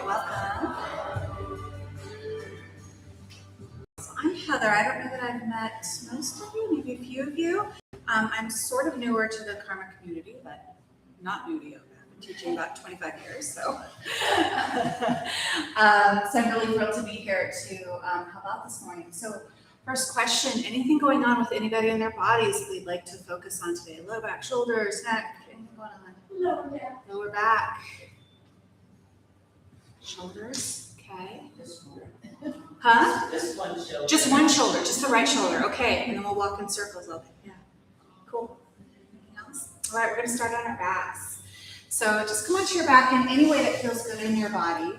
welcome. So I'm Heather. I don't know that I've met most of you, maybe a few of you. I'm sort of newer to the Karma community, but not new to yoga. I've been teaching about 25 years, so. So I'm really thrilled to be here to help out this morning. So first question, anything going on with anybody in their bodies that we'd like to focus on today? Low back, shoulders, neck, anything going on? Lower back. Lower back. Shoulders, okay. Huh? Just one shoulder. Just one shoulder, just the right shoulder, okay. And then we'll walk in circles a little bit, yeah. Cool. Anything else? All right, we're gonna start on our backs. So just come onto your back in any way that feels good in your body.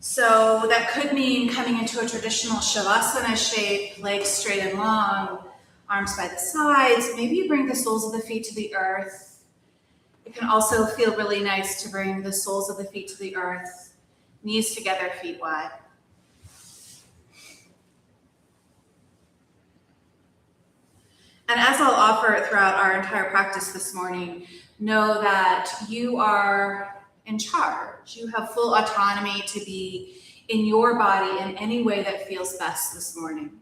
So that could mean coming into a traditional Shavasana shape, legs straight and long, arms by the sides. Maybe you bring the soles of the feet to the earth. It can also feel really nice to bring the soles of the feet to the earth, knees together, feet wide. And as I'll offer throughout our entire practice this morning, know that you are in charge. You have full autonomy to be in your body in any way that feels best this morning.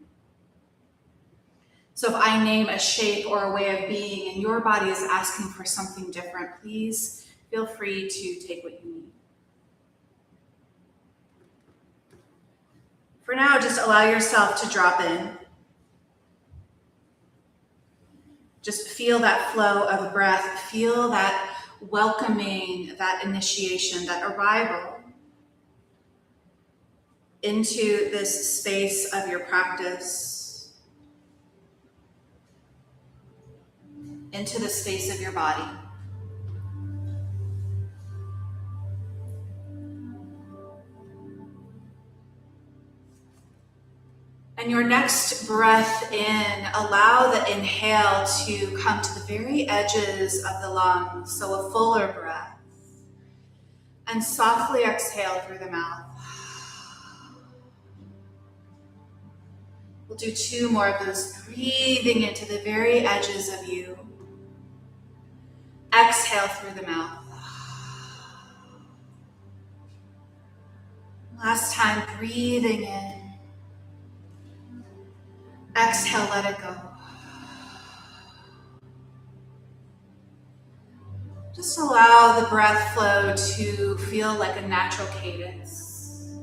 So if I name a shape or a way of being and your body is asking for something different, please feel free to take what you need. For now, just allow yourself to drop in. Just feel that flow of breath. Feel that welcoming, that initiation, that arrival into this space of your practice. Into the space of your body. And your next breath in, allow the inhale to come to the very edges of the lungs, so a fuller breath. And softly exhale through the mouth. We'll do 2 more of those, breathing into the very edges of you. Exhale through the mouth. Last time, breathing in. Exhale, let it go. Just allow the breath flow to feel like a natural cadence.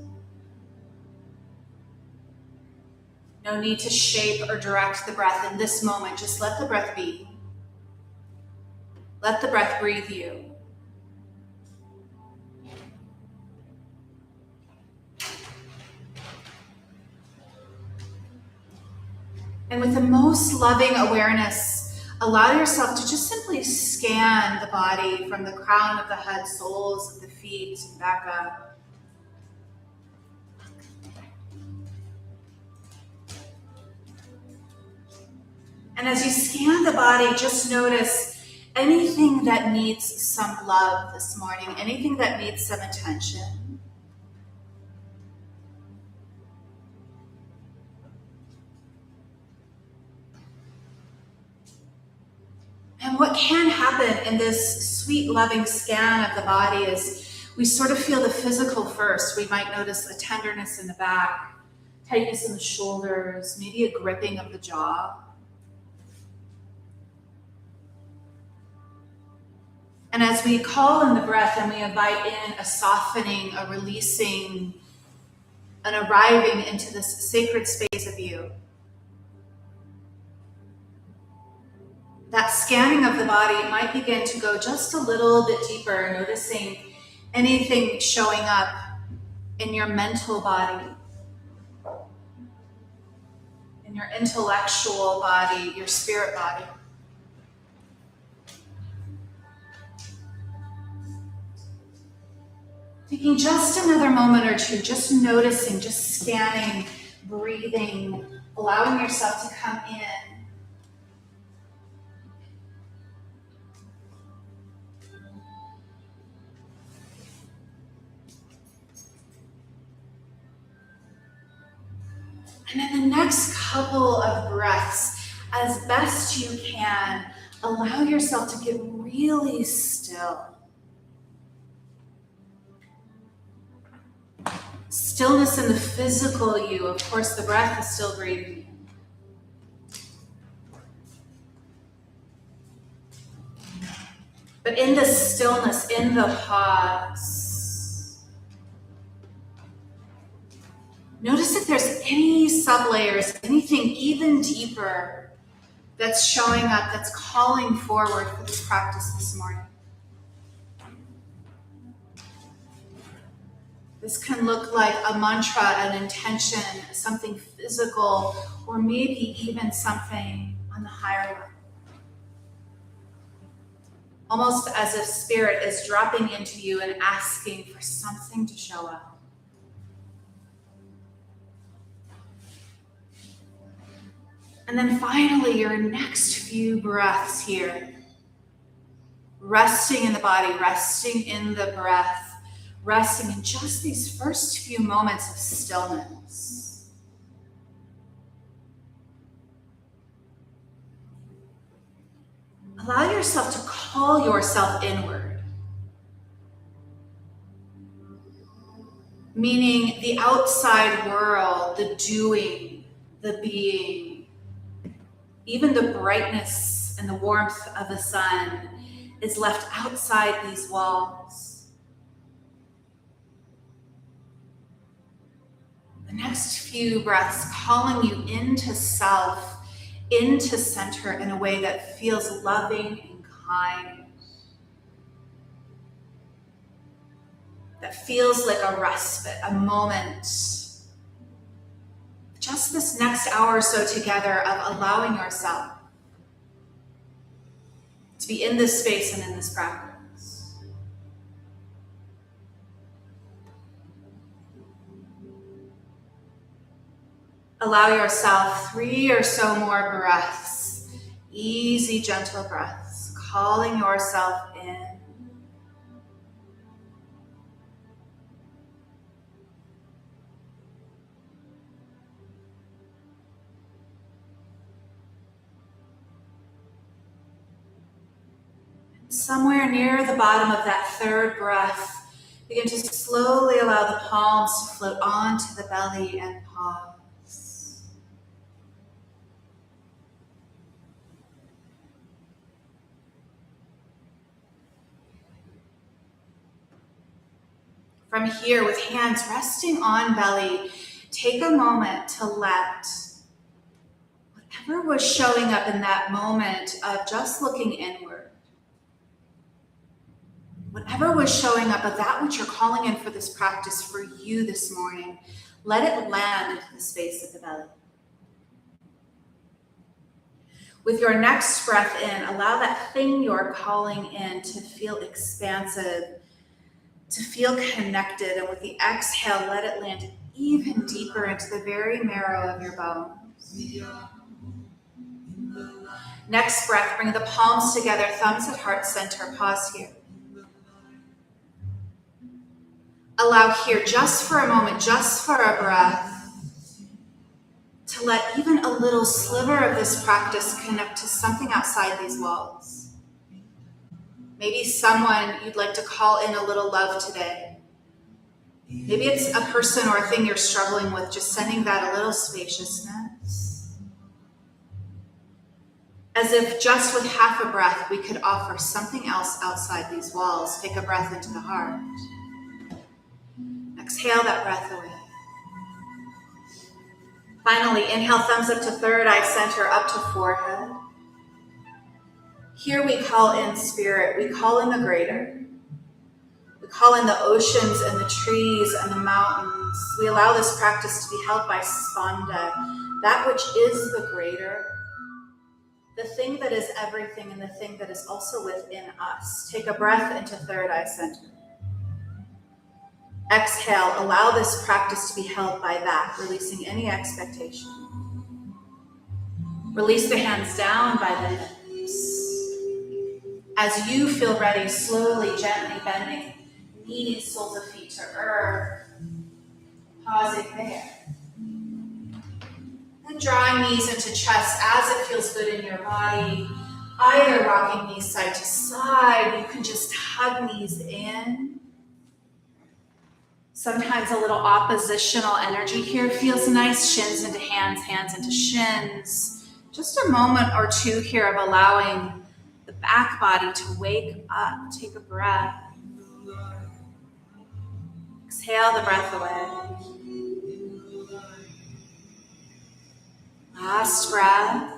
No need to shape or direct the breath in this moment. Just let the breath be. Let the breath breathe you. And with the most loving awareness, allow yourself to just simply scan the body from the crown of the head, soles of the feet, back up. And as you scan the body, just notice anything that needs some love this morning, anything that needs some attention. And what can happen in this sweet, loving scan of the body is we sort of feel the physical first. We might notice a tenderness in the back, tightness in the shoulders, maybe a gripping of the jaw. And as we call in the breath and we invite in a softening, a releasing, an arriving into this sacred space of you, that scanning of the body might begin to go just a little bit deeper, noticing anything showing up in your mental body, in your intellectual body, your spirit body. Taking just another moment or two, just noticing, just scanning, breathing, allowing yourself to come in. And in the next couple of breaths, as best you can, allow yourself to get really still. Stillness in the physical you. Of course, the breath is still breathing. But in the stillness, in the pause, notice if there's any sublayers, anything even deeper that's showing up, that's calling forward for this practice this morning. This can look like a mantra, an intention, something physical, or maybe even something on the higher level. Almost as if spirit is dropping into you and asking for something to show up. And then finally, your next few breaths here, resting in the body, resting in the breath, resting in just these first few moments of stillness. Allow yourself to call yourself inward, meaning the outside world, the doing, the being, even the brightness and the warmth of the sun is left outside these walls. The next few breaths calling you into self, into center in a way that feels loving and kind. That feels like a respite, a moment. Just this next hour or so together of allowing yourself to be in this space and in this practice. Allow yourself 3 or so more breaths, easy, gentle breaths, calling yourself in. Somewhere near the bottom of that third breath, begin to slowly allow the palms to float onto the belly and pause. From here, with hands resting on belly, take a moment to let whatever was showing up in that moment of just looking inward, whatever was showing up of that which you're calling in for this practice for you this morning, let it land into the space of the belly. With your next breath in, allow that thing you're calling in to feel expansive, to feel connected, and with the exhale, let it land even deeper into the very marrow of your bones. Next breath, bring the palms together, thumbs at heart center, pause here. Allow here, just for a moment, just for a breath, to let even a little sliver of this practice connect to something outside these walls. Maybe someone you'd like to call in a little love today. Maybe it's a person or a thing you're struggling with, just sending that a little spaciousness. As if just with half a breath, we could offer something else outside these walls. Take a breath into the heart. Exhale that breath away. Finally, inhale, thumbs up to third eye center, up to forehead. Here we call in spirit, we call in the greater. We call in the oceans and the trees and the mountains. We allow this practice to be held by Spanda, that which is the greater, the thing that is everything and the thing that is also within us. Take a breath into third eye center. Exhale, allow this practice to be held by that, releasing any expectation. Release the hands down by the hips. As you feel ready, slowly, gently bending knees, soles of feet to earth. Pausing there. And drawing knees into chest as it feels good in your body. Either rocking knees side to side. You can just hug knees in. Sometimes a little oppositional energy here feels nice. Shins into hands, hands into shins. Just a moment or two here of allowing the back body to wake up. Take a breath. Exhale the breath away. Last breath.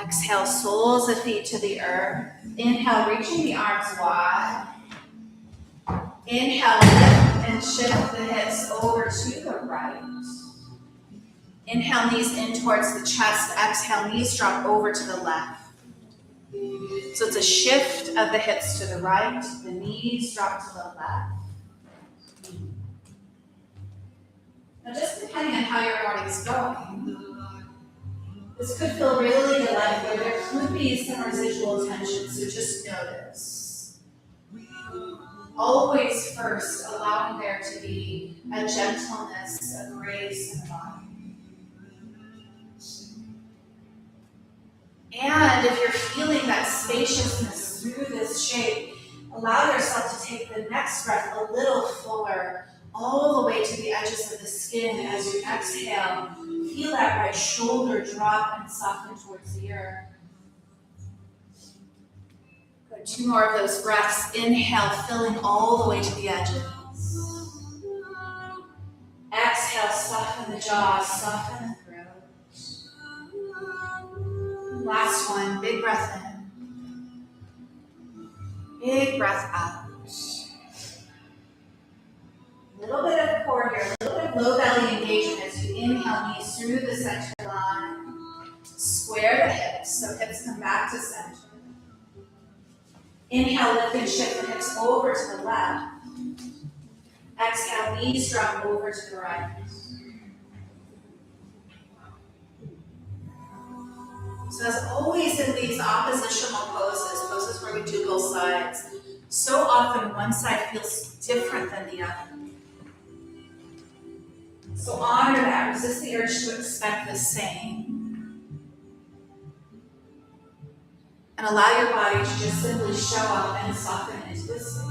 Exhale, soles of feet to the earth. Inhale, reaching the arms wide. Inhale, lift and shift the hips over to the right. Inhale, knees in towards the chest. Exhale, knees drop over to the left. So it's a shift of the hips to the right. The knees drop to the left. Now, just depending on how your morning's going, this could feel really delightful. There could be some residual tension, so just notice. Always first allowing there to be a gentleness, a grace in the body. And if you're feeling that spaciousness through this shape, allow yourself to take the next breath a little fuller, all the way to the edges of the skin as you exhale. Feel that right shoulder drop and soften towards the earth. Good. 2 more of those breaths. Inhale, filling all the way to the edges. Exhale, soften the jaw, soften the throat. Last one, big breath in. Big breath out. A little bit of core here, a little bit of low belly engagement as you inhale, knees through the center line. Square the hips, so hips come back to center. Inhale, lift and shift the hips over to the left. Exhale, knees drop over to the right. So as always in these oppositional poses where we do both sides, so often one side feels different than the other. So honor that, resist the urge to expect the same. And allow your body to just simply show up and soften into this space.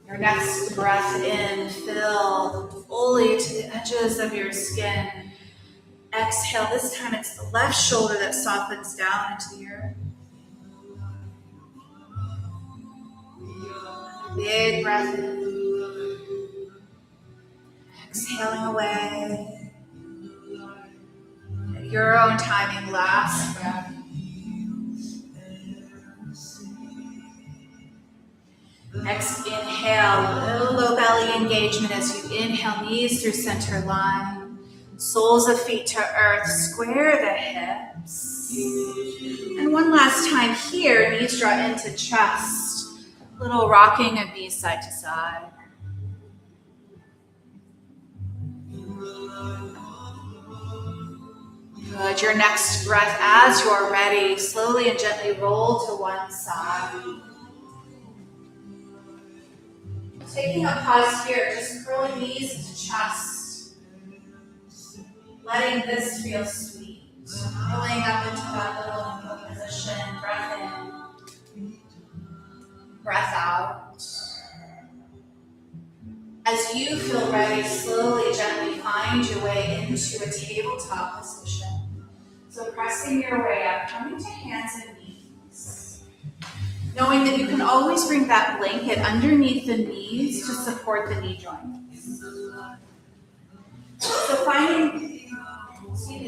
Your next breath in, fill fully to the edges of your skin. Exhale, this time it's the left shoulder that softens down into the earth. Big breath in. Exhaling away. At your own timing, last breath. Next inhale, little low belly engagement as you inhale, knees through center line. Soles of feet to earth, square the hips. And one last time here, knees draw into chest. Little rocking of knees side to side. Good. Your next breath, as you're ready, slowly and gently roll to one side. Taking a pause here, just curling knees into chest. Letting this feel sweet. Rolling up into that little position. Breath in. Breath out. As you feel ready, slowly, gently find your way into a tabletop position. So pressing your way up, coming to hands and knees. Knowing that you can always bring that blanket underneath the knees to support the knee joints. So finding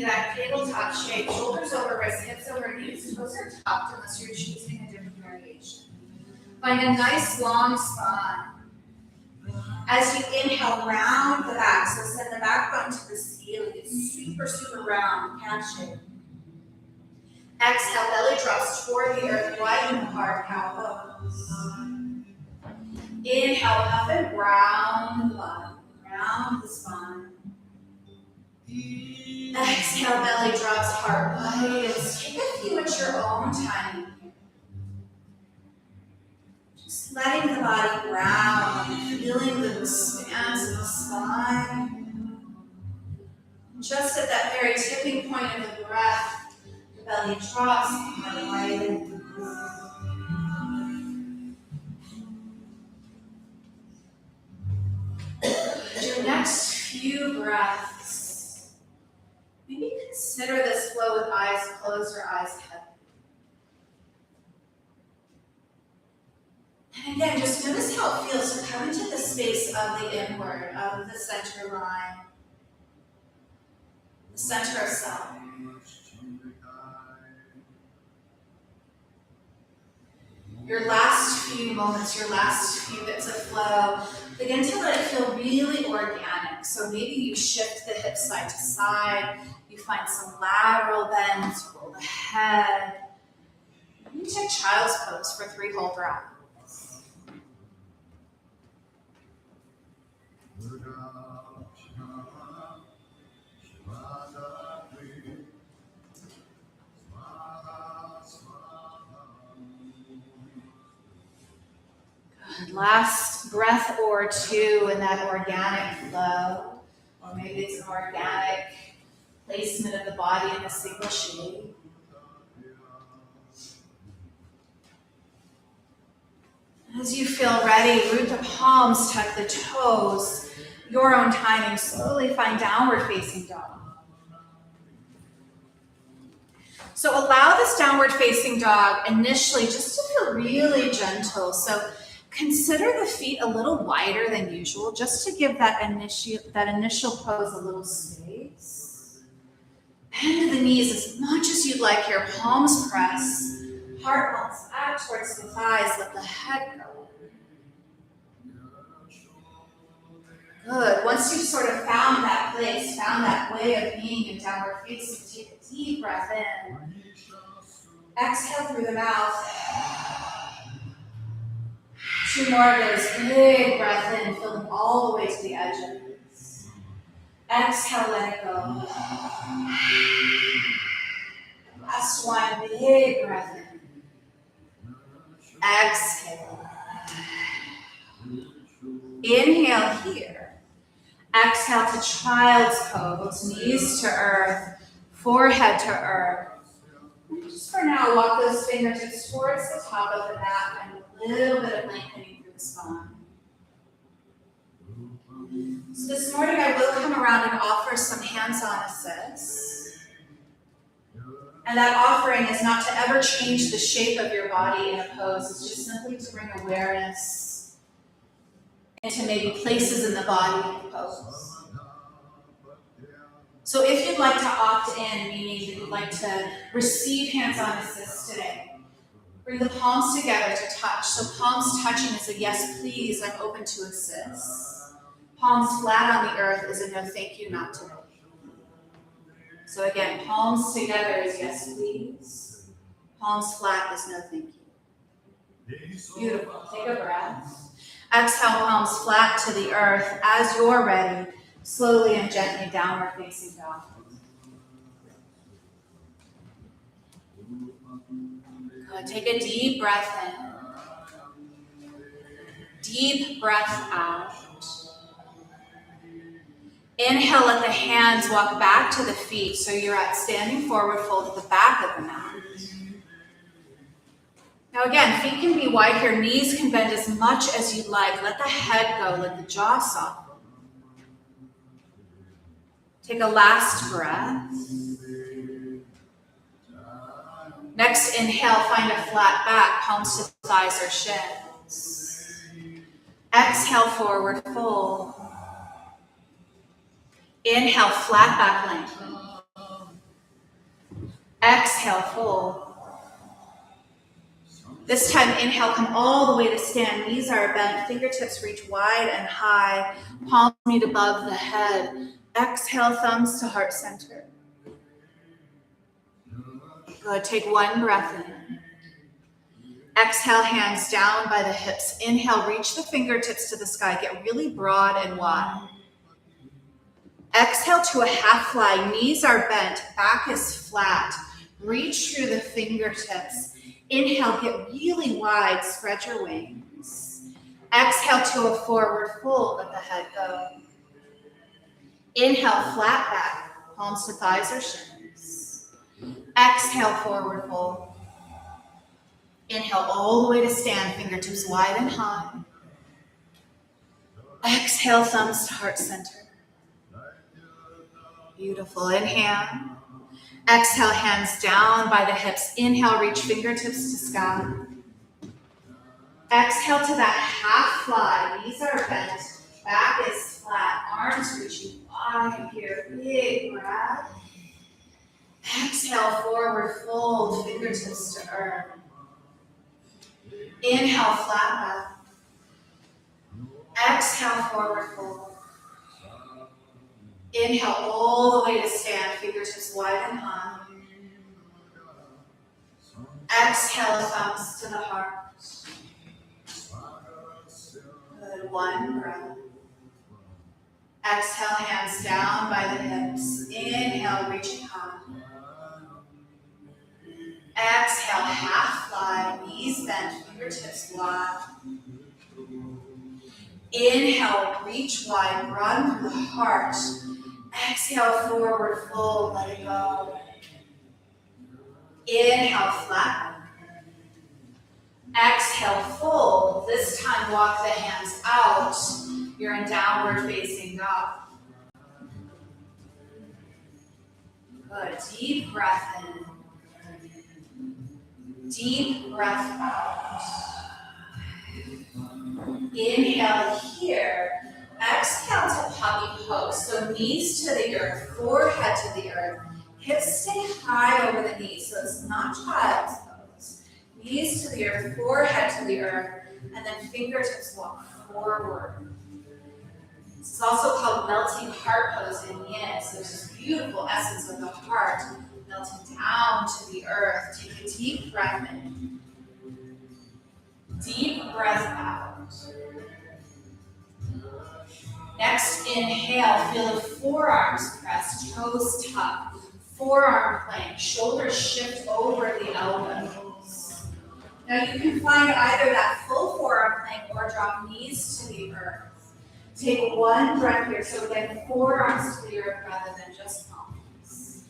that tabletop shape, shoulders over wrists, hips over knees, toes are tucked unless you're choosing a different variation. Find a nice long spine. As you inhale, round the back, so send the back button to the ceiling. It's super, super round, cat shape. Exhale, belly drops toward the earth, widen the heart, cow pose. Inhale, up and round the body, round the spine. Exhale, belly drops, heart widens. Take a few at your own time. Just letting the body round, feeling the expanse of the spine. Just at that very tipping point of the breath, Belly drops, heart widens. Your next few breaths, maybe consider this flow with eyes closed or eyes heavy. And again, just notice how it feels to come into the space of the inward, of the center line, the center of self. Your last few moments, your last few bits of flow, begin to let it feel really organic. So maybe you shift the hips side to side, you find some lateral bends, roll the head. You take child's pose for 3 whole breaths. Good. Last breath or two in that organic flow, or maybe it's an organic placement of the body in a single shape. As you feel ready, root the palms, tuck the toes, your own timing, slowly find downward facing dog. So allow this downward facing dog initially just to feel really gentle. So consider the feet a little wider than usual, just to give that initial pose a little space. Bend the knees as much as you'd like here, palms press. Heart melts back towards the thighs, let the head go. Good. Once you've sort of found that place, found that way of being in downward facing, take a deep breath in. Exhale through the mouth. 2 more of those. Big breath in, filling all the way to the edges. Exhale, let it go. Last one. Big breath in. Exhale. Inhale here. Exhale to child's pose, knees to earth, forehead to earth. And just for now, walk those fingertips towards the top of the mat and a little bit of lengthening through the spine. So this morning I will come around and offer some hands-on assists. And that offering is not to ever change the shape of your body in a pose. It's just simply to bring awareness into maybe places in the body in the pose. So if you'd like to opt in, meaning that you'd like to receive hands-on assist today, bring the palms together to touch. So palms touching is a yes, please, I'm open to assist. Palms flat on the earth is a no, thank you, not today. So again, palms together is yes, please. Palms flat is no, thank you. Beautiful. Take a breath. Exhale, palms flat to the earth. As you're ready, slowly and gently downward facing dog. Good. Take a deep breath in. Deep breath out. Inhale, let the hands walk back to the feet so you're at standing forward fold at the back of the mat. Now again, feet can be wide here, knees can bend as much as you'd like. Let the head go, let the jaw soften. Take a last breath. Next inhale, find a flat back, palms to thighs or shins. Exhale, forward fold. Inhale, flat back lengthen. Exhale, fold. This time, inhale, come all the way to stand. Knees are bent, fingertips reach wide and high. Palms meet above the head. Exhale, thumbs to heart center. Good, take 1 breath in. Exhale, hands down by the hips. Inhale, reach the fingertips to the sky. Get really broad and wide. Exhale to a half fly. Knees are bent, back is flat. Reach through the fingertips. Inhale, get really wide, spread your wings. Exhale to a forward fold, let the head go. Inhale, flat back, palms to thighs or shins. Exhale, forward fold. Inhale all the way to stand, fingertips wide and high. Exhale, thumbs to heart center. Beautiful. Inhale. Exhale, hands down by the hips. Inhale, reach fingertips to sky. Exhale to that half fly. Knees are bent. Back is flat. Arms reaching wide here. Big breath. Exhale, forward fold. Fingertips to earth. Inhale, flat back. Exhale, forward fold. Inhale all the way to stand, fingertips wide and high. Exhale, thumbs to the heart. Good, one breath. Exhale, hands down by the hips. Inhale, reaching high. Exhale, half fly, knees bent, fingertips wide. Inhale, reach wide, run through the heart. Exhale, forward fold, let it go. Inhale, flat. Exhale, fold. This time, walk the hands out. You're in downward facing dog. Good. Deep breath in. Deep breath out. Inhale here. Exhale to puppy pose. So knees to the earth, forehead to the earth. Hips stay high over the knees, so it's not child's pose. Knees to the earth, forehead to the earth, and then fingertips walk forward. This is also called melting heart pose in yin. So there's this beautiful essence of the heart melting down to the earth. Take a deep breath in. Deep breath out. Next, inhale, feel the forearms press, toes tuck, forearm plank, shoulders shift over the elbows. Now you can find either that full forearm plank or drop knees to the earth. Take one breath here, so again, forearms to the earth rather than just palms.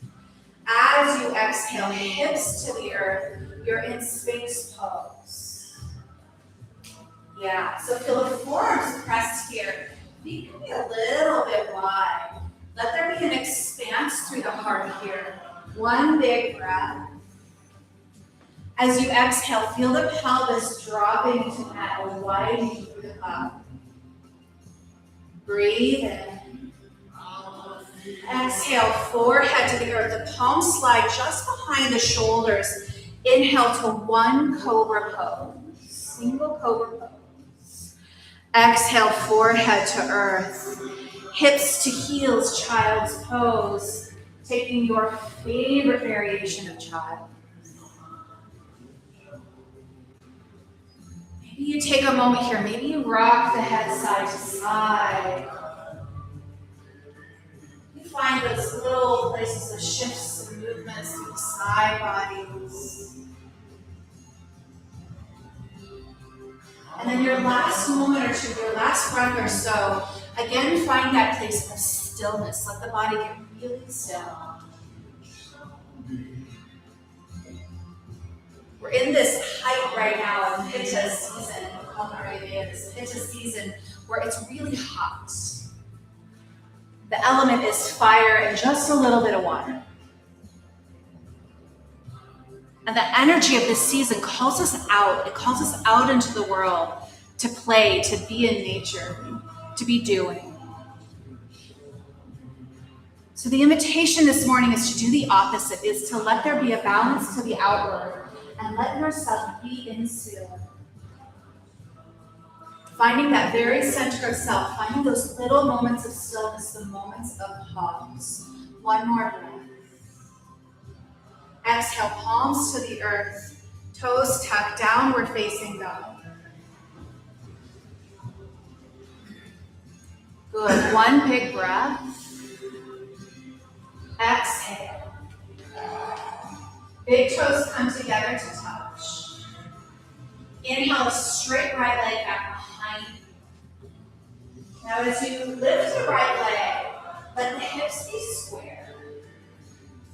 As you exhale, hips to the earth, you're in Sphinx pose. Yeah, so feel the forearms pressed here. Feet can be a little bit wide. Let there be an expanse through the heart here. One big breath. As you exhale, feel the pelvis dropping to mat or widening through the up. Breathe in. Exhale, forehead to the earth. The palms slide just behind the shoulders. Inhale to one cobra pose. Single cobra pose. Exhale, forehead to earth. Hips to heels, child's pose. Taking your favorite variation of child. Maybe you take a moment here. Maybe you rock the head side to side. You find those little places of shifts and movements through the side bodies. And then your last moment or two, your last breath or so, again, find that place of stillness. Let the body get really still. We're in this height right now of Pitta season, this Pitta season where it's really hot. The element is fire and just a little bit of water. And the energy of this season calls us out. It calls us out into the world to play, to be in nature, to be doing. So the invitation this morning is to do the opposite, is to let there be a balance to the outward and let yourself be in still. Finding that very center of self, finding those little moments of stillness, the moments of pause. One more breath. Exhale, palms to the earth, toes tucked, downward facing dog. Good, one big breath. Exhale. Big toes come together to touch. Inhale, straight right leg back behind you. Now as you lift the right leg, let the hips be square.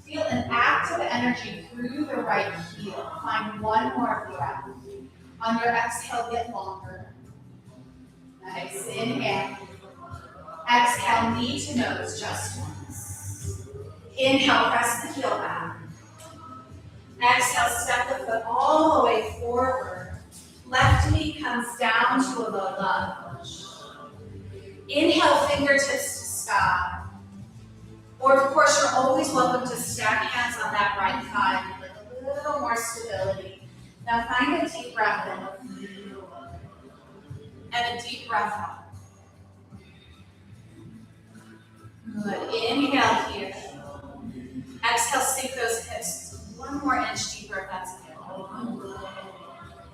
Feel an active active energy through the right heel. Find one more breath. On your exhale, get longer. Nice. Inhale. Exhale, knee to nose just once. Inhale, press the heel back. Exhale, step the foot all the way forward. Left knee comes down to a low lunge. Inhale, fingertips to sky. Or of course, you're always welcome to stack hands on that right thigh with a little more stability. Now find a deep breath in. And a deep breath out. Good. Inhale here. Exhale, sink those hips 1 more inch deeper if that's okay.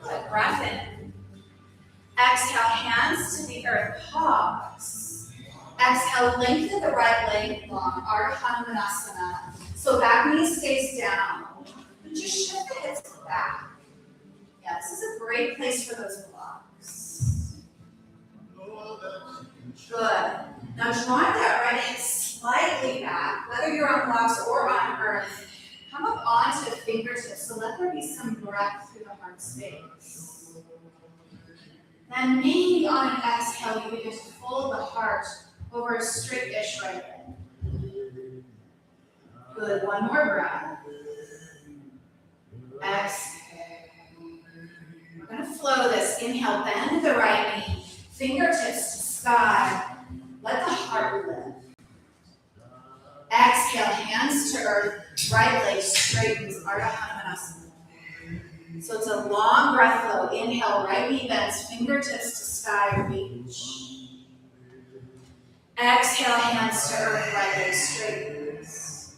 Good. Breath in. Exhale, hands to the earth. Pause. Exhale, lengthen the right leg long. Ardha Hanumanasana. So back knee stays down. Just shift the hips back. Yeah, this is a great place for those blocks. Good. Now drive that right hip slightly back, whether you're on blocks or on earth. Come up onto the fingertips, so let there be some breath through the heart space. Then maybe on an exhale, you begin to fold the heart over a straight-ish right leg. Good. 1 more breath. Exhale. We're going to flow this. Inhale, bend the right knee, fingertips to sky. Let the heart lift. Exhale, hands to earth, right leg straightens, Ardha Hanumanasana. So it's a long breath flow. Inhale, right knee bends, fingertips to sky, reach. Exhale, hands to earth, right leg straightens.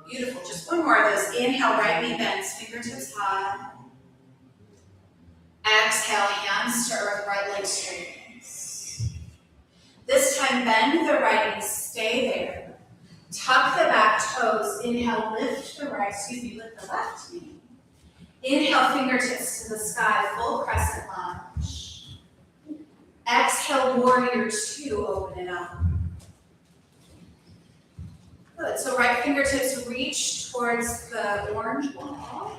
Beautiful. Just 1 more of those. Inhale, right knee bends, fingertips high. Exhale, hands to earth, right leg straightens. This time, bend the right knee, stay there. Tuck the back toes. Inhale, lift the left knee. Inhale, fingertips to the sky, full crescent lunge. Exhale, warrior 2, open it up. Good, so right fingertips reach towards the orange wall.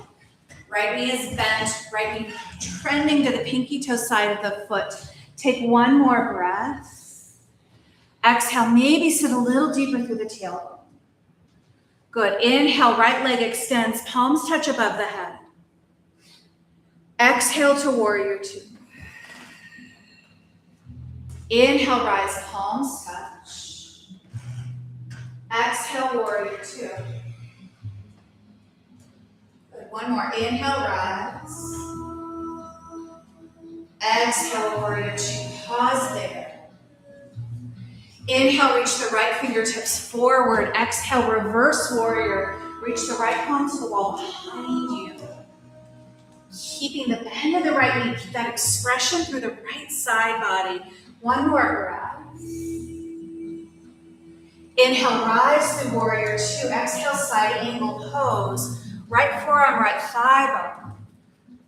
Right knee is bent, right knee trending to the pinky toe side of the foot. Take 1 more breath. Exhale, maybe sit a little deeper through the tailbone. Good. Inhale, right leg extends, palms touch above the head. Exhale to warrior 2. Inhale, rise, palms touch. Exhale, warrior 2. Good. 1 more. Inhale, rise. Exhale, warrior 2. Pause there. Inhale, reach the right fingertips forward. Exhale, reverse warrior. Reach the right palm to the wall behind you. Keeping the bend of the right knee. Keep that expression through the right side body. 1 more breath. Inhale, rise through warrior 2. Exhale, side angle pose. Right forearm, right thigh bone.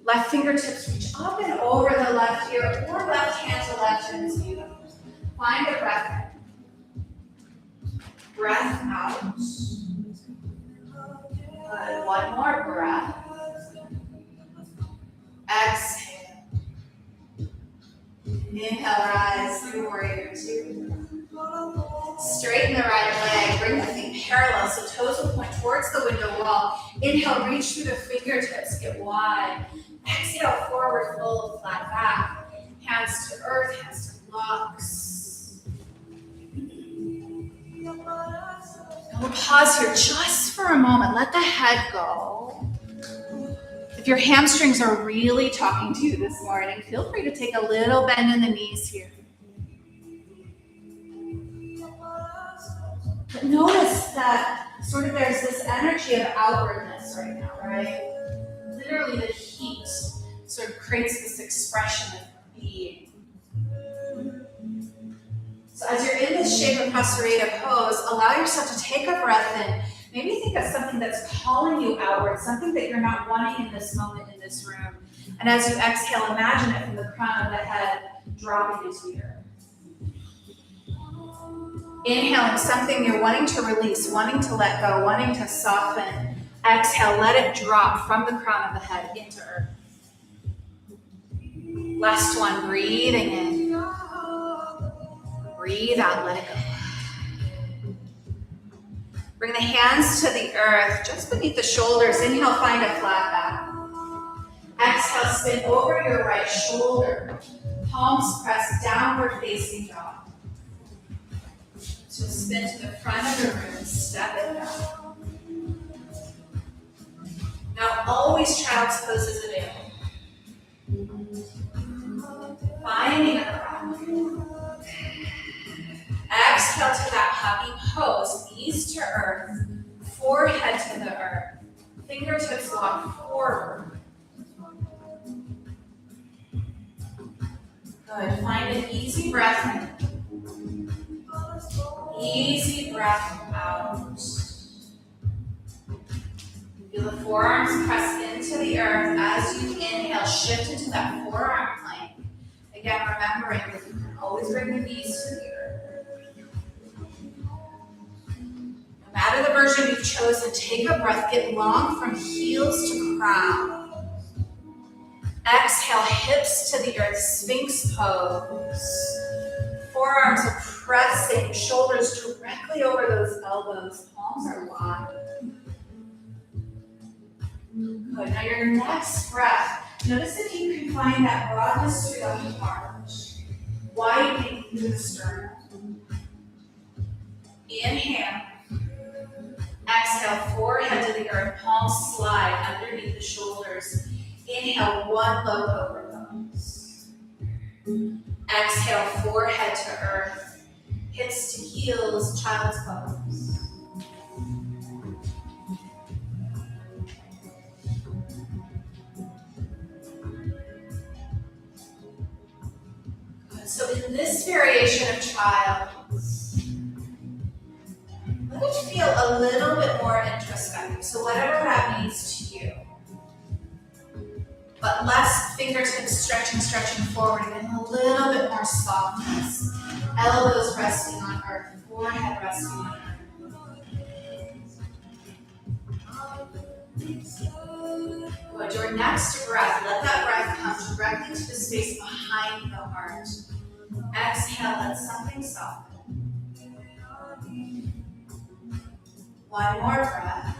Left fingertips reach up and over the left ear or left hand to left hip is beautiful. Find a breath in. Breath out. Good. 1 more breath. Exhale. Inhale, rise through warrior 2. Straighten the right leg. Bring the feet parallel so toes will point towards the window wall. Inhale, reach through the fingertips. Get wide. Exhale, forward fold, flat back. Hands to earth, hands to blocks. And we'll pause here just for a moment. Let the head go. If your hamstrings are really talking to you this morning, feel free to take a little bend in the knees here. But notice that there's this energy of outwardness right now, right? Literally the heat sort of creates this expression of being. So as you're in this Shakopasarita pose, allow yourself to take a breath in. Maybe think of something that's calling you outward, something that you're not wanting in this moment in this room. And as you exhale, imagine it from the crown of the head dropping into the earth. Inhaling something you're wanting to release, wanting to let go, wanting to soften. Exhale, let it drop from the crown of the head into earth. Last one, breathing in. Breathe out, let it go. Bring the hands to the earth, just beneath the shoulders. Inhale, find a flat back. Exhale, spin over your right shoulder. Palms press downward facing dog. So spin to the front of the room, step it down. Now always child's pose is available. Finding a breath. Exhale to that hugging pose, knees to earth, forehead to the earth, fingertips walk forward. Good, find an easy breath in. Easy breath out. Feel the forearms press into the earth as you inhale, shift into that forearm plank. Again, remembering that you can always bring the knees to the earth. No matter the version you've chosen, take a breath, get long from heels to crown. Exhale, hips to the earth, Sphinx pose. Forearms are pressing, shoulders directly over those elbows, palms are wide. Good, now your next breath, notice if you can find that broadness through the heart, widening through the sternum. Inhale. Exhale, forehead to the earth, palms slide underneath the shoulders. Inhale, one look over thumbs. Exhale, forehead to earth, hips to heels, child's pose. Good. So in this variation of child's, let it feel a little bit more introspective. So whatever that means to you. But less fingertips stretching forward, and a little bit more softness. Elbows resting on earth, forehead resting on earth. Good. Your next breath, let that breath come directly to the space behind the heart. Exhale, let something soften. One more breath.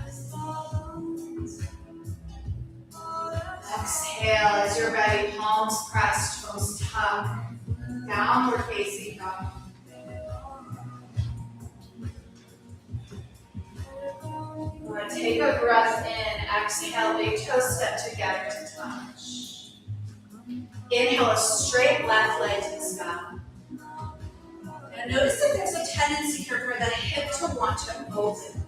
Exhale as you're ready, palms pressed, toes tucked, downward facing dog. Good. Take a breath in, exhale, big toes step together to touch. Inhale, a straight left leg to the sky. Now notice that there's a tendency here for the hip to want to open.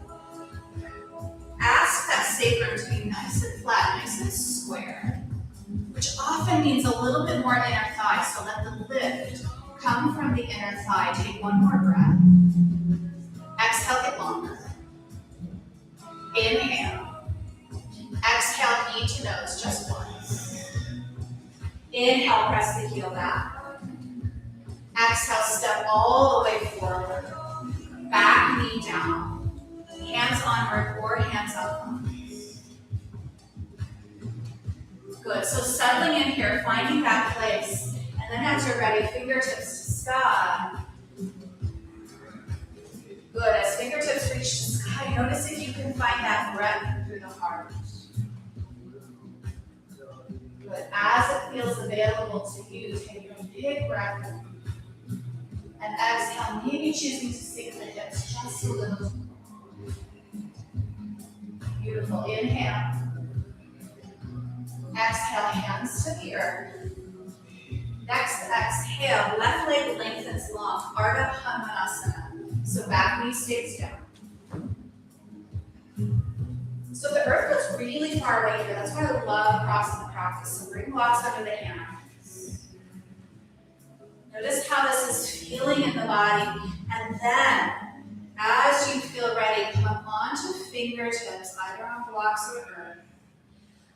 Ask that sacrum to be nice and flat, nice and square, which often means a little bit more inner thigh, so let the lift come from the inner thigh. Take one more breath. Exhale, get longer. Inhale. Exhale, knee to nose, just once. Inhale, press the heel back. Exhale, step all the way forward. Back knee down. Hands onward or hands up. Good, so settling in here, finding that place, and then as you're ready, fingertips to sky. Good, as fingertips reach to sky, notice if you can find that breath through the heart. Good, as it feels available to you, take a big breath in. And exhale, maybe choosing to sink the hips just a little. Beautiful. Inhale. Exhale, hands to the earth. Next exhale, left leg lengthens long, Ardha Padmanasana. So back knee stays down. So the earth goes really far away here. That's why I love crossing the practice. So bring blocks under the hands. Notice how this is feeling in the body. And then, as you feel ready, come onto fingertips, either on blocks or earth.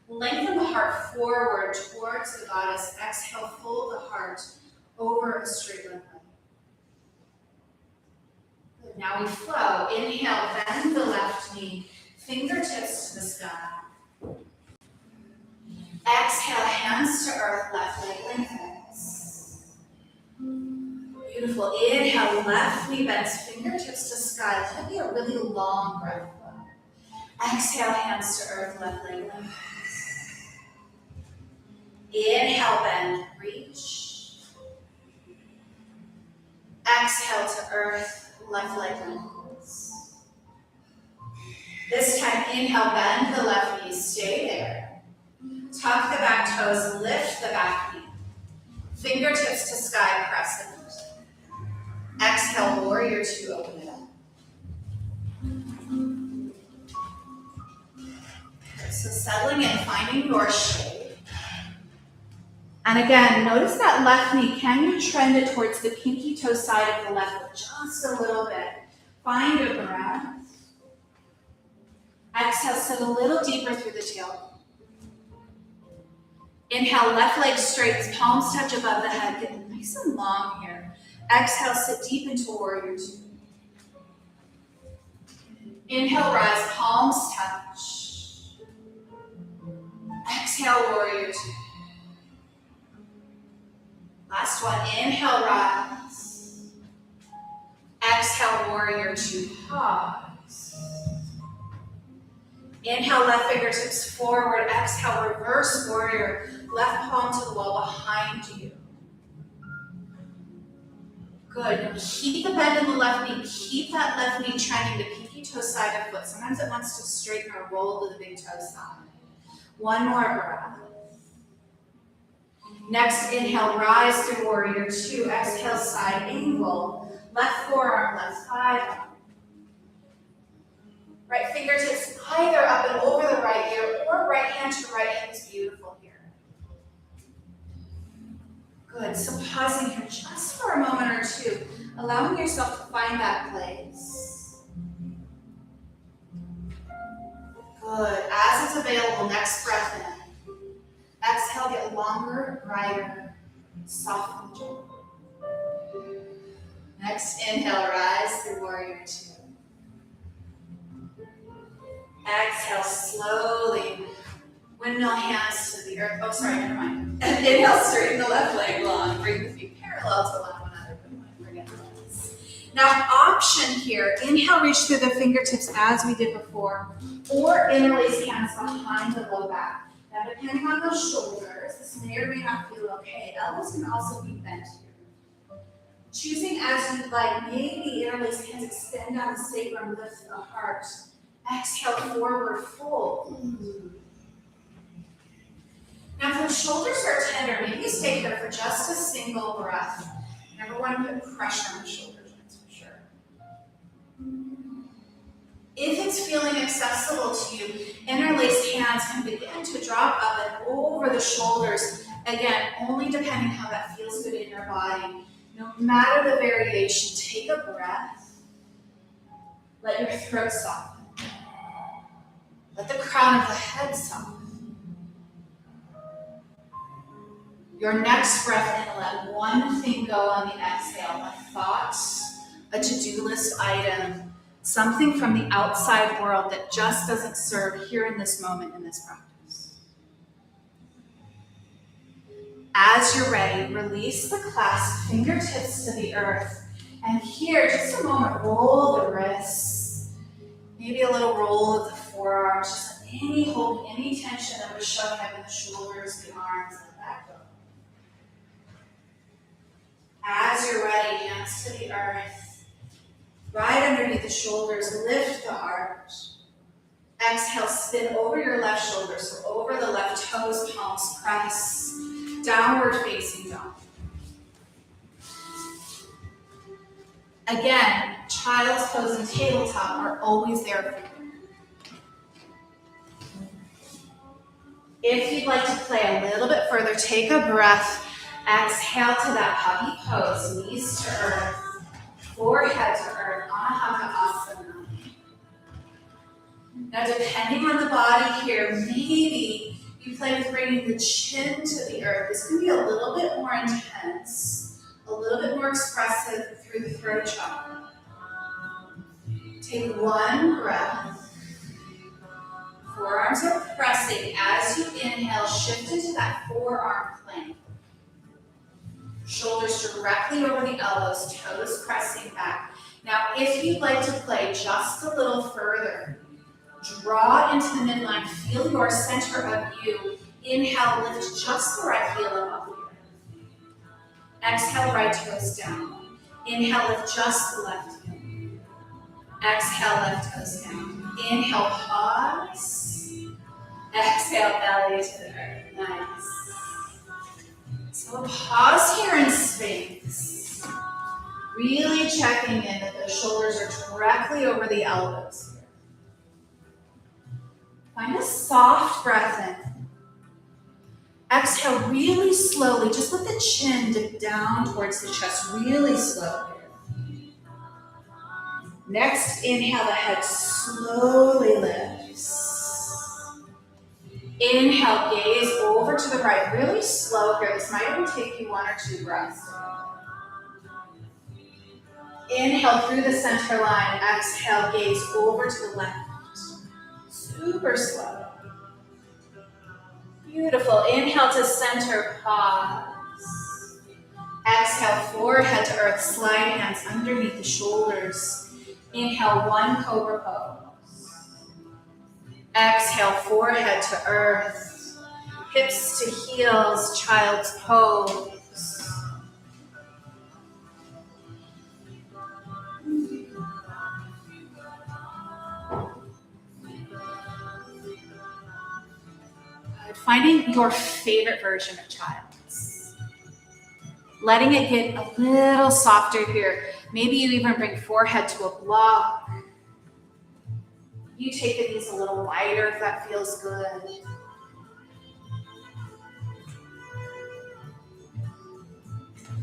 Lengthen the heart forward towards the goddess. Exhale, fold the heart over a straight line. Now we flow. Inhale, bend the left knee, fingertips to the sky. Exhale, hands to earth, left leg lengthens. Beautiful. Inhale, left knee bends, fingertips to sky. Let it be a really long breath flow. Exhale, hands to earth, left leg lengthens. Inhale, bend, reach. Exhale to earth, left leg lengthens. This time, inhale, bend the left knee, stay there. Tuck the back toes, lift the back knee. Fingertips to sky, crescent. Exhale, warrior two, open it up. So settling in, finding your shape. And again, notice that left knee. Can you trend it towards the pinky toe side of the left foot just a little bit? Find a breath. Exhale, sit a little deeper through the tail. Inhale, left leg straight, palms touch above the head. Get nice and long here. Exhale, sit deep into warrior two. Inhale, rise, palms touch. Exhale, warrior two. Last one, inhale, rise. Exhale, warrior two, pause. Inhale, left fingertips forward. Exhale, reverse warrior. Left palm to the wall behind you. Good. Now keep the bend in the left knee. Keep that left knee trending to pinky toe side of foot. Sometimes it wants to straighten or roll to the big toe side. One more breath. Next, inhale, rise through warrior two. Exhale, side angle. Left forearm, left thigh. Right fingertips either up and over the right ear or right hand to right hip is beautiful here. Good. So pausing here just for a moment or two, allowing yourself to find that place. Good. As it's available, next breath in. Exhale, get longer, brighter, soft and gentle. Next, inhale, rise through warrior two. Exhale, slowly. Windmill hands to the earth. Oh, sorry, never mind. Inhale, straighten the left leg long. Bring the feet parallel to one another. Forget this. Now, option here. Inhale, reach through the fingertips as we did before, or interlace hands behind the low back. Now, depending on those shoulders, this may or may not feel okay. Elbows can also be bent here. Choosing as you'd like, maybe interlace hands, extend down the sacrum, lift the heart. Exhale, forward fold. Now, if the shoulders are tender, maybe stay here for just a single breath. Never want to put pressure on the shoulders, that's for sure. If it's feeling accessible to you, interlaced hands can begin to drop up and over the shoulders. Again, only depending how that feels good in your body. No matter the variation, take a breath. Let your throat soften. Let the crown of the head soften. Your next breath in, let one thing go on the exhale. A thought, a to-do list item, something from the outside world that just doesn't serve here in this moment in this practice. As you're ready, release the clasp, fingertips to the earth. And here, just a moment, roll the wrists. Maybe a little roll of the forearms, just any hold, any tension that was showing up in the shoulders, the arms, let that go. As you're ready, hands to the earth. Right underneath the shoulders, lift the heart. Exhale, spin over your left shoulder, so over the left toes, palms press. Downward facing dog. Again, child's pose and tabletop are always there for you. If you'd like to play a little bit further, take a breath. Exhale to that puppy pose, knees to earth, forehead to earth, Anahata Asana. Now, depending on the body here, maybe you play with bringing the chin to the earth. This can be a little bit more intense, a little bit more expressive through the throat chakra. Take one breath. Forearms are pressing. As you inhale, shift into that forearm plank. Shoulders directly over the elbows, toes pressing back. Now, if you'd like to play just a little further, draw into the midline, feel your center of you. Inhale, lift just the right heel above the earth. Exhale, right toes down. Inhale, lift just the left heel. Exhale, left toes down. Inhale, pause. Exhale, belly to the earth. Nice. So pause here in space. Really checking in that the shoulders are directly over the elbows. Find a soft breath in. Exhale really slowly. Just let the chin dip down towards the chest really slowly. Next, inhale, the head slowly lifts. Inhale, gaze over to the right. Really slow here. This might even take you 1 or 2 breaths. Inhale through the center line. Exhale, gaze over to the left. Super slow. Beautiful. Inhale to center, pause. Exhale, forehead to earth. Slide hands underneath the shoulders. Inhale, one cobra pose. Exhale, forehead to earth. Hips to heels, child's pose. Finding your favorite version of child's. Letting it get a little softer here. Maybe you even bring forehead to a block. You take the knees a little wider if that feels good.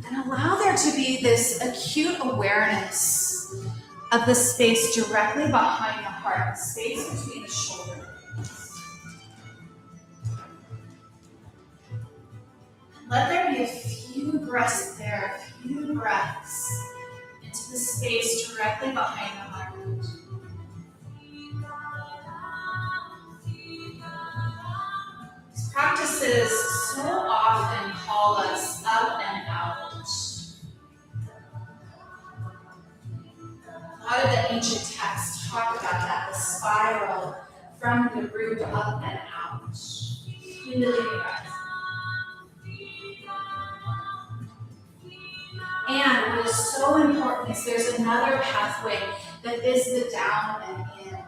And allow there to be this acute awareness of the space directly behind the heart, the space between the shoulders. Let there be a few breaths there, a few breaths into the space directly behind the heart. These practices so often call us up and out. A lot of the ancient texts talk about that, the spiral from the root up and out. Really breath. And what is so important is there's another pathway that is the down and in.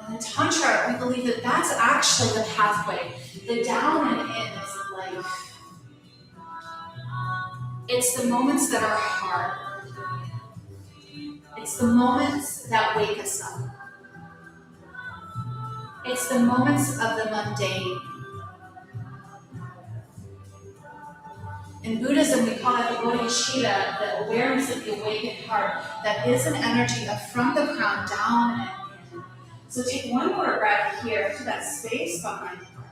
And in Tantra, we believe that that's actually the pathway. The down and in is life. It's the moments that are hard. It's the moments that wake us up. It's the moments of the mundane. In Buddhism, we call it the bodhicitta, the awareness of the awakened heart, that is an energy of from the crown down and in. So take one more breath here to that space behind the heart.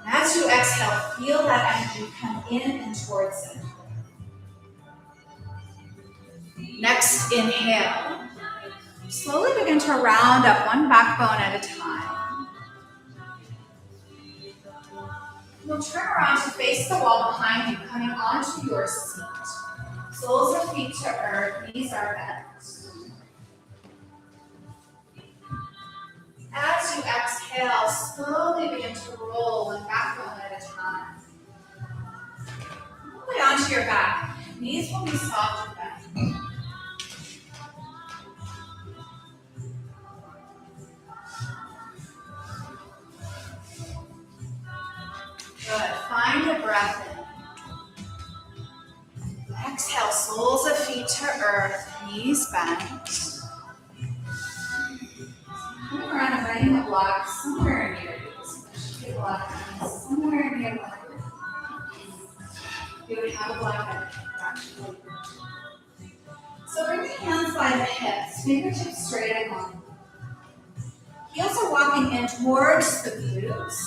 And as you exhale, feel that energy come in and towards it. Next, inhale. Slowly begin to round up one backbone at a time. You'll turn around to face the wall behind you, coming onto your seat. Soles of feet to earth, knees are bent. As you exhale, slowly begin to roll one backbone at a time. All the way onto your back. Knees will be soft and bent. Good. Find a breath in. Exhale, soles of feet to earth, knees bent. Coming around and finding a block somewhere near you. Block somewhere near you. You would have a block actually. So bring the hands by the hips, fingertips straight and long. Heels are walking in towards the glutes.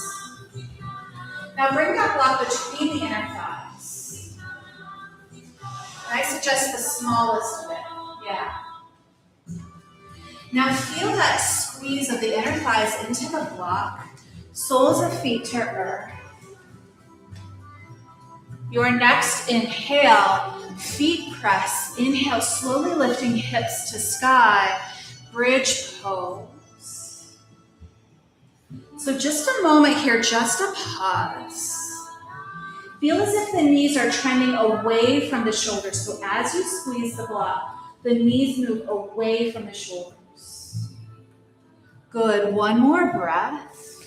Now bring that block between the inner thighs. I suggest the smallest of it. Yeah. Now feel that squeeze of the inner thighs into the block, soles of feet to earth. Your next inhale, feet press. Inhale, slowly lifting hips to sky, bridge pose. So just a moment here, just a pause. Feel as if the knees are trending away from the shoulders. So as you squeeze the block, the knees move away from the shoulders. Good, one more breath.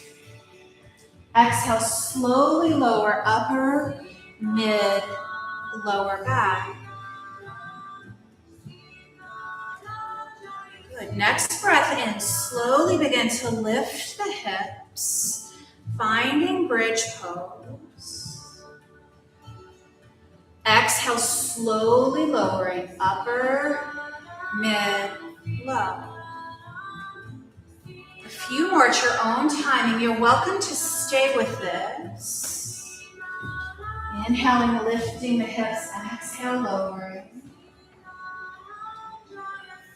Exhale, slowly lower upper, mid, lower back. Good, next breath in, slowly begin to lift the hips, finding bridge pose. Exhale, slowly lowering upper, mid, low. A few more at your own timing. You're welcome to stay with this. Inhaling, lifting the hips. Exhale, lowering.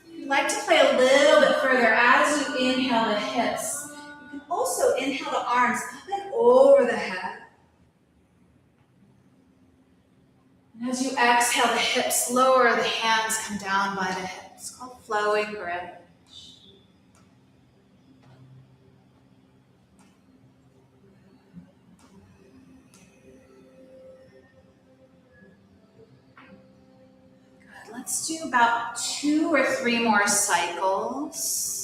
If you'd like to play a little bit further as you inhale the hips, you can also inhale the arms up and over the head. And as you exhale, the hips lower, the hands come down by the hips. It's called flowing bridge. Good. Let's do about 2 or 3 more cycles.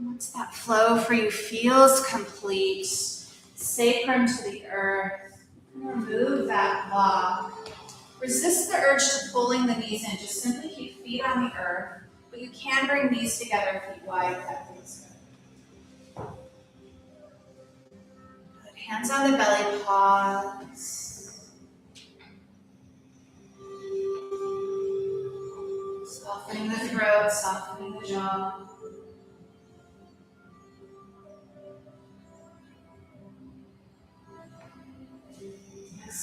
Once that flow for you feels complete, sacrum to the earth, remove that block. Resist the urge to pulling the knees in. Just simply keep feet on the earth, but you can bring knees together, feet wide. That feels good. Good. Hands on the belly, pause. Softening the throat, softening the jaw.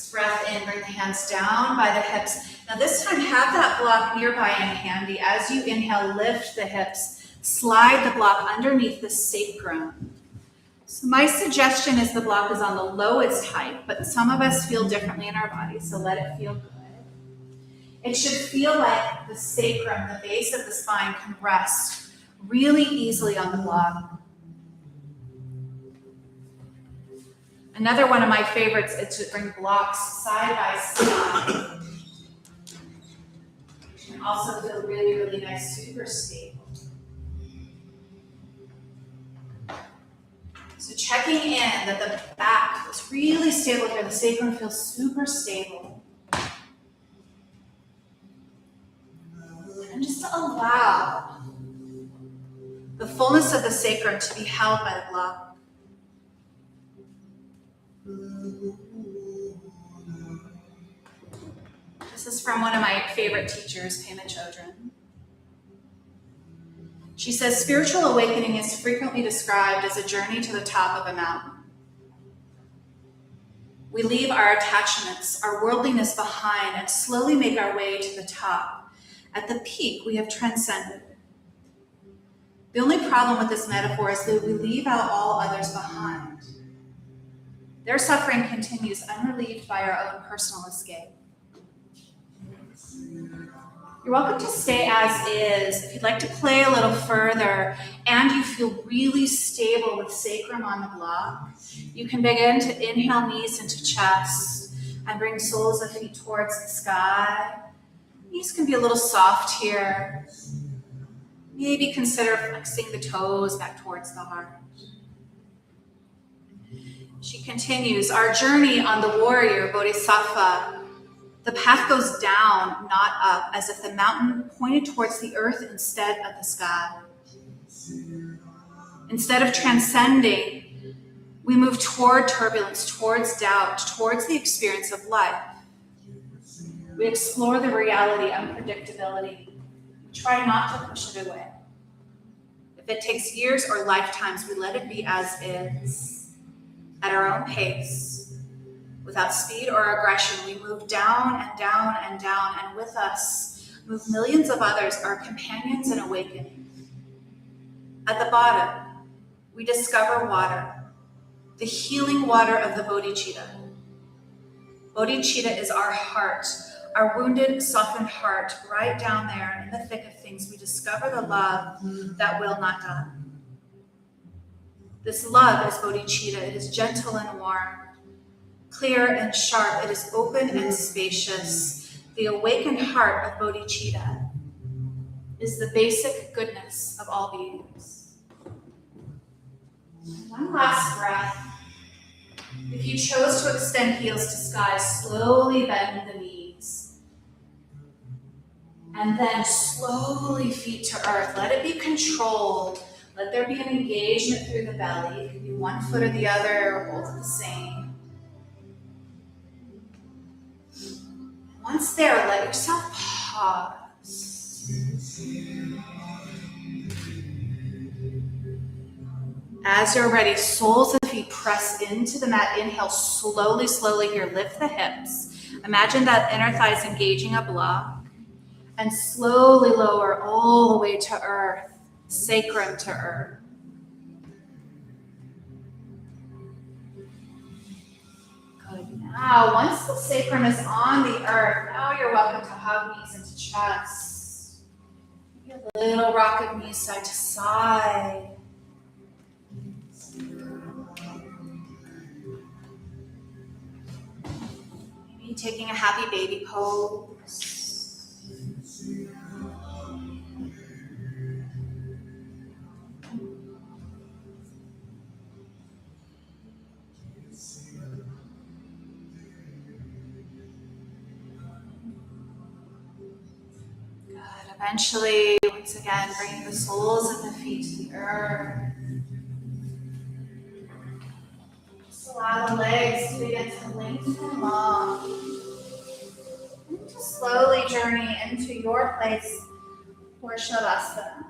Breath in, bring the hands down by the hips. Now this time, have that block nearby and handy. As you inhale, lift the hips. Slide the block underneath the sacrum. So my suggestion is the block is on the lowest height, but some of us feel differently in our bodies, so let it feel good. It should feel like the sacrum, the base of the spine, can rest really easily on the block. Another one of my favorites is to bring blocks side by side. You can also feel really, really nice, super stable. So checking in that the back feels really stable here. The sacrum feels super stable. And just allow the fullness of the sacrum to be held by the block. This is from one of my favorite teachers, Pema Chodron. She says, spiritual awakening is frequently described as a journey to the top of a mountain. We leave our attachments, our worldliness behind, and slowly make our way to the top. At the peak, we have transcended. The only problem with this metaphor is that we leave out all others behind. Their suffering continues unrelieved by our own personal escape. You're welcome to stay as is. If you'd like to play a little further and you feel really stable with sacrum on the block, you can begin to inhale knees into chest and bring soles of feet towards the sky. Knees can be a little soft here. Maybe consider flexing the toes back towards the heart. She continues, our journey on the warrior, Bodhisattva, the path goes down, not up, as if the mountain pointed towards the earth instead of the sky. Instead of transcending, we move toward turbulence, towards doubt, towards the experience of life. We explore the reality, unpredictability. We try not to push it away. If it takes years or lifetimes, we let it be as is, at our own pace. Without speed or aggression, we move down and down and down, and with us move millions of others, our companions in awakening. At the bottom, we discover water, the healing water of the bodhicitta. Bodhicitta is our heart, our wounded, softened heart, right down there in the thick of things. We discover the love that will not die. This love is bodhicitta. It is gentle and warm, clear and sharp. It is open and spacious. The awakened heart of bodhicitta is the basic goodness of all beings. One last breath. If you chose to extend heels to sky, slowly bend the knees. And then slowly feet to earth. Let it be controlled. Let there be an engagement through the belly. It could be one foot or the other, or both at the same. Once there, let yourself pause. As you're ready, soles of feet press into the mat. Inhale, slowly, slowly here. Lift the hips. Imagine that inner thighs engaging a block. And slowly lower all the way to earth, sacrum to earth. Good. Now, once the sacrum is on the earth, now you're welcome to hug knees into chest. Maybe a little rock of knees side to side. Maybe taking a happy baby pose. Good. Eventually, once again, bringing the soles of the feet to the earth. Just allow the legs to begin to lengthen long. And to slowly journey into your place for Shavasana.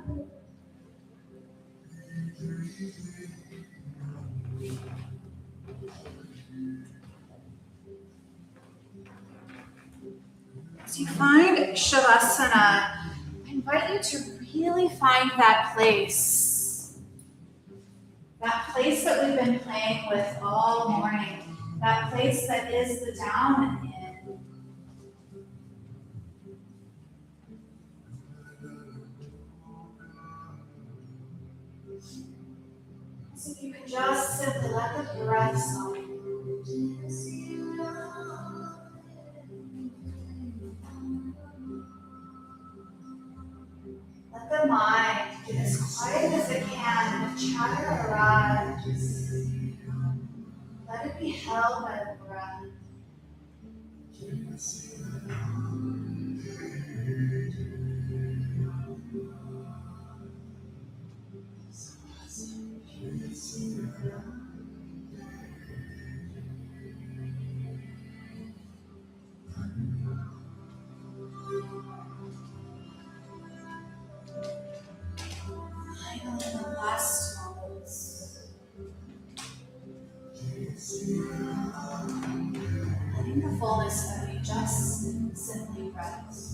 As you find Shavasana, I invite you to really find that place. That place that we've been playing with all morning. That place that is the down and in. So if you can just simply let the breath soften. Let the mind get as quiet as it can if chatter arrives. Let it be held by the breath. Finally, the last moments. Letting the fullness of you just simply rest.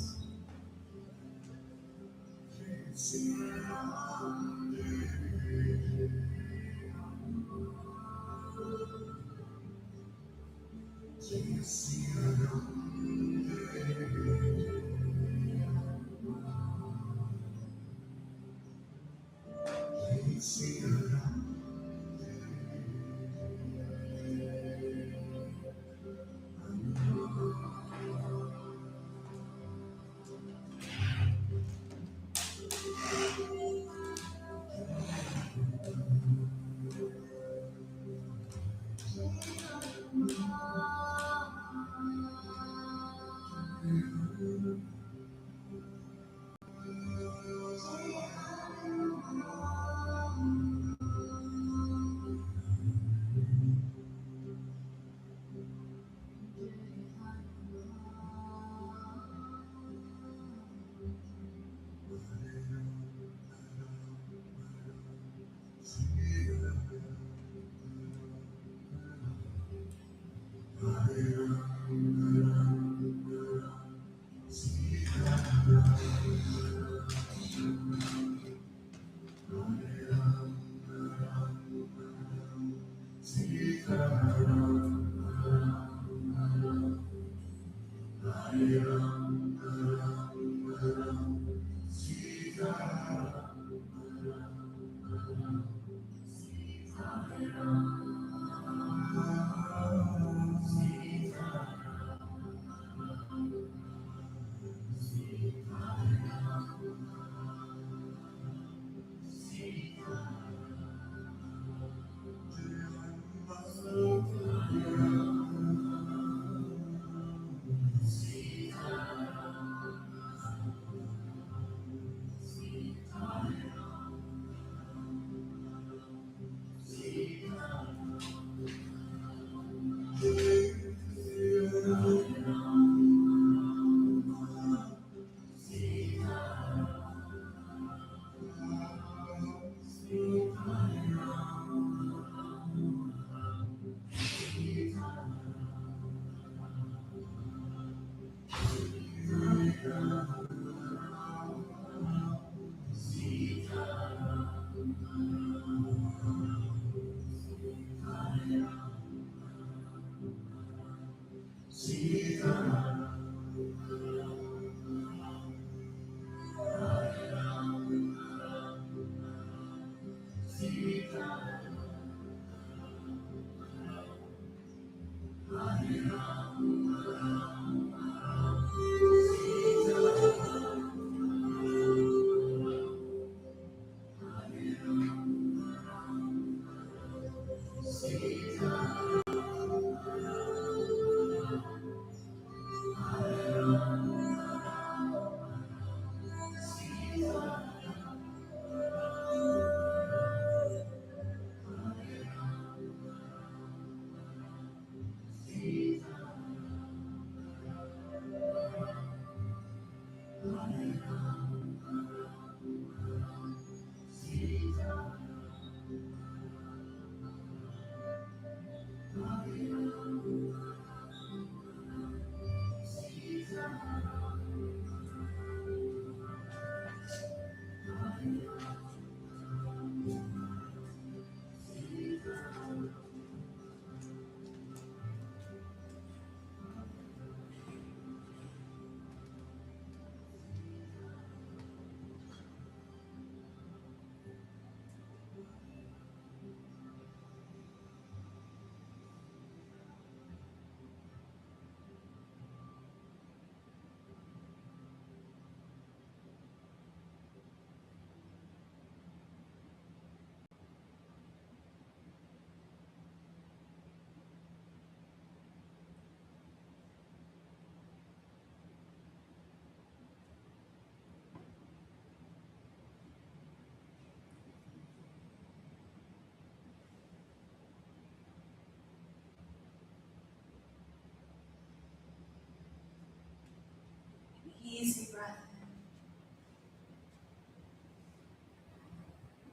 Easy breath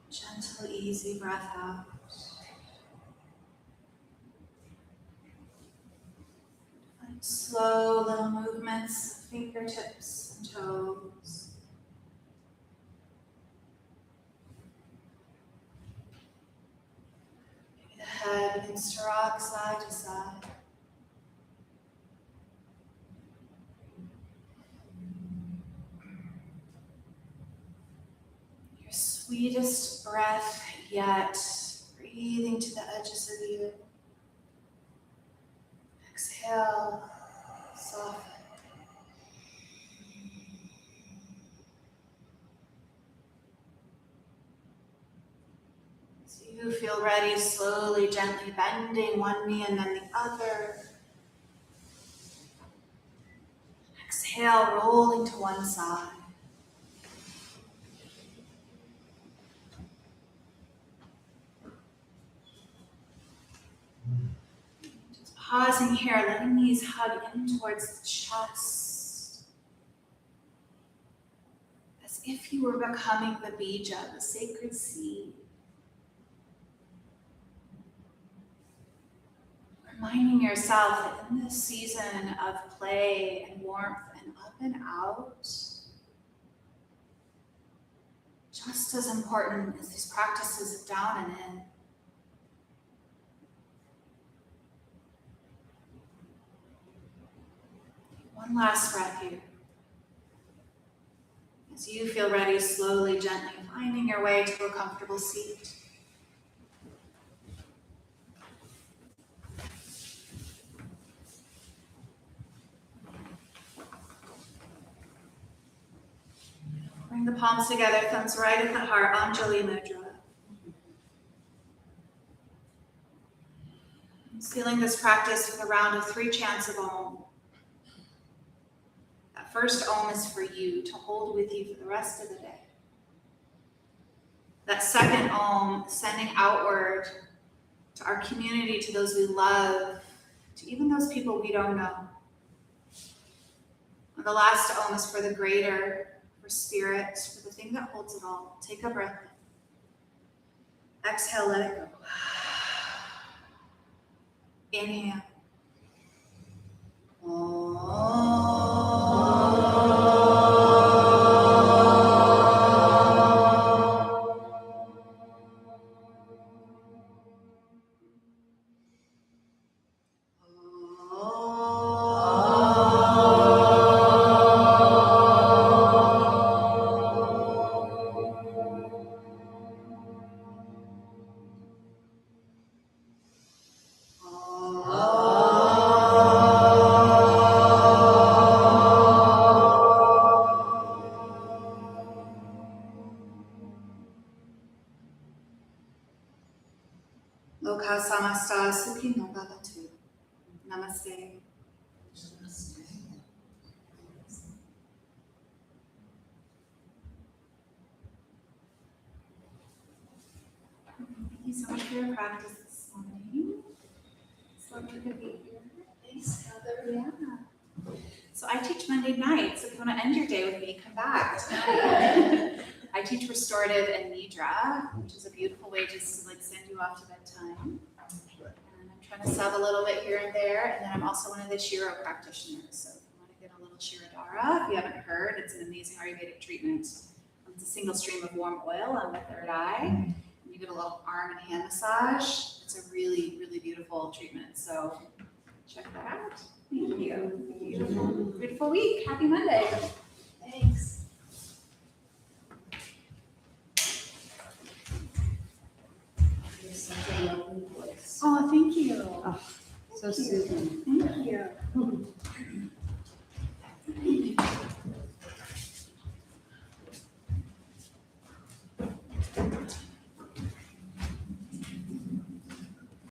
in. Gentle, easy breath out. And slow little movements, fingertips and toes. Maybe the head begins to rock side to side. Your sweetest breath yet, breathing to the edges of you. Exhale, soften. So you feel ready, slowly, gently bending one knee and then the other. Exhale, rolling to one side. Just pausing here, letting these hug in towards the chest. As if you were becoming the bija, the sacred seed. Reminding yourself that in this season of play and warmth and up and out, just as important as these practices of down and in. One last breath here. As you feel ready, slowly, gently finding your way to a comfortable seat. Bring the palms together, thumbs right at the heart, Anjali Mudra. Sealing this practice with a round of 3 chants of Om. That first Om is for you, to hold with you for the rest of the day. That second Om, sending outward to our community, to those we love, to even those people we don't know. And the last Om is for the greater, for spirit, for the thing that holds it all. Take a breath in. Exhale, let it go. Inhale. Loka samasta sukhino bhavatu. Namaste. you so much for your practice this morning. It's lovely to be here. Thanks, Heather. Yeah. So I teach Monday nights. If you want to end your day with me, come back. I teach restorative and nidra, which is a beautiful way just to like send you off to bedtime. And I'm trying to sub a little bit here and there. And then I'm also one of the Shiro practitioners. So if you want to get a little Shirodhara, if you haven't heard, it's an amazing Ayurvedic treatment. It's a single stream of warm oil on the third eye. And you get a little arm and hand massage. It's a really, really beautiful treatment. So check that out. Thank you. Beautiful week. Happy Monday. Thanks. You're such a lovely voice. Oh, thank you. So soothing. Thank you.